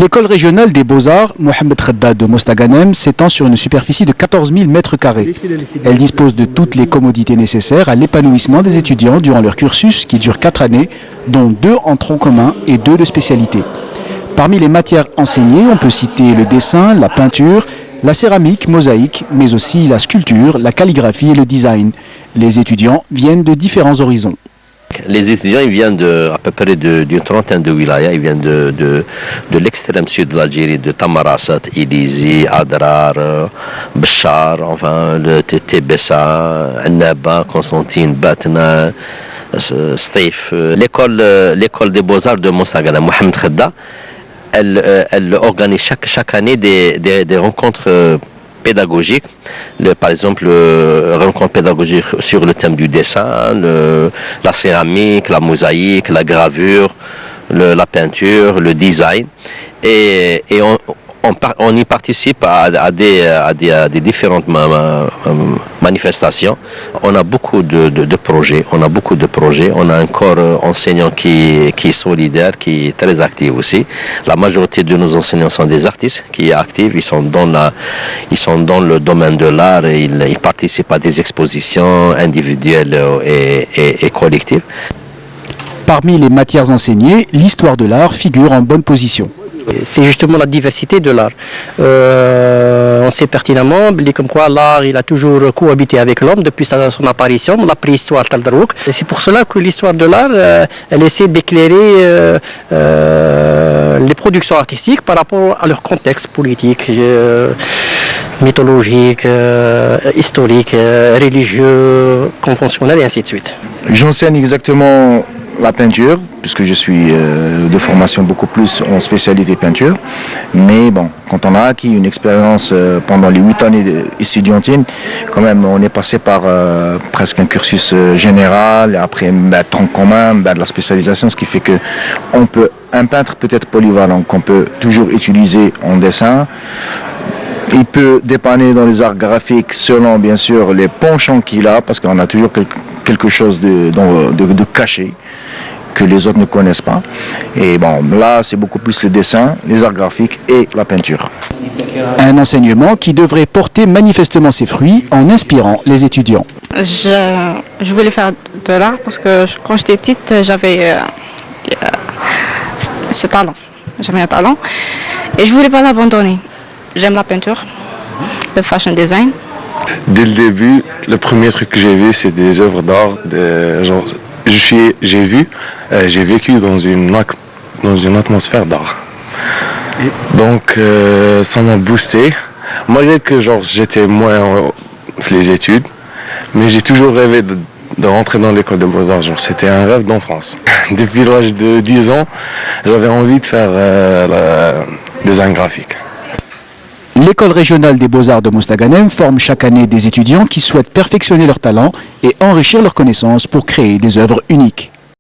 L'école régionale des beaux-arts Mohamed Khedda de Mostaganem s'étend sur une superficie de 14 000 mètres carrés. Elle dispose de toutes les commodités nécessaires à l'épanouissement des étudiants durant leur cursus qui dure 4 années, dont 2 en tronc commun et 2 de spécialité. Parmi les matières enseignées, on peut citer le dessin, la peinture, la céramique, mosaïque, mais aussi la sculpture, la calligraphie et le design. Les étudiants viennent de différents horizons. Les étudiants ils viennent à peu près d'une trentaine de wilayas, ils viennent de l'extrême sud de l'Algérie, de Tamarasat, Ilizi, Adrar, Béchar, enfin le Tébessa, Annaba, Constantine, Batna, Stif. L'école des beaux-arts de Mostaganem, Mohamed Khedda, elle organise chaque année des rencontres pédagogiques, par exemple rencontres pédagogiques sur le thème du dessin, la céramique, la mosaïque, la gravure, la peinture, le design, et on y participe à des différentes manifestations. On a beaucoup de projets, on a un corps enseignant qui est solidaire, qui est très actif aussi. La majorité de nos enseignants sont des artistes qui sont actifs, ils sont dans le domaine de l'art, et ils participent à des expositions individuelles et collectives. Parmi les matières enseignées, l'histoire de l'art figure en bonne position. C'est justement la diversité de l'art. On sait pertinemment comme quoi l'art il a toujours cohabité avec l'homme depuis son apparition, la préhistoire Taldarouk. Et c'est pour cela que l'histoire de l'art, elle essaie d'éclairer les productions artistiques par rapport à leur contexte politique, mythologique, historique, religieux, conventionnel et ainsi de suite. J'enseigne exactement la peinture, puisque je suis de formation beaucoup plus en spécialité peinture. Mais bon, quand on a acquis une expérience pendant les 8 années estudiantines, quand même, on est passé par presque un cursus général, et après tronc commun, de la spécialisation, ce qui fait que un peintre peut être polyvalent, qu'on peut toujours utiliser en dessin. Il peut dépanner dans les arts graphiques selon, bien sûr, les penchants qu'il a, parce qu'on a toujours quelque chose de caché que les autres ne connaissent pas. Et bon, là, c'est beaucoup plus le dessin, les arts graphiques et la peinture. Un enseignement qui devrait porter manifestement ses fruits en inspirant les étudiants. Je voulais faire de l'art parce que quand j'étais petite, j'avais ce talent. J'avais un talent et je voulais pas l'abandonner. J'aime la peinture, le fashion design. Dès le début, le premier truc que j'ai vu, c'est des œuvres d'art. J'ai vécu dans une atmosphère d'art. Donc ça m'a boosté. Malgré que j'étais moins les études, mais j'ai toujours rêvé de rentrer dans l'école de beaux-arts. C'était un rêve d'enfance. Depuis l'âge de 10 ans, j'avais envie de faire design graphique. L'école régionale des beaux-arts de Mostaganem forme chaque année des étudiants qui souhaitent perfectionner leur talent et enrichir leurs connaissances pour créer des œuvres uniques.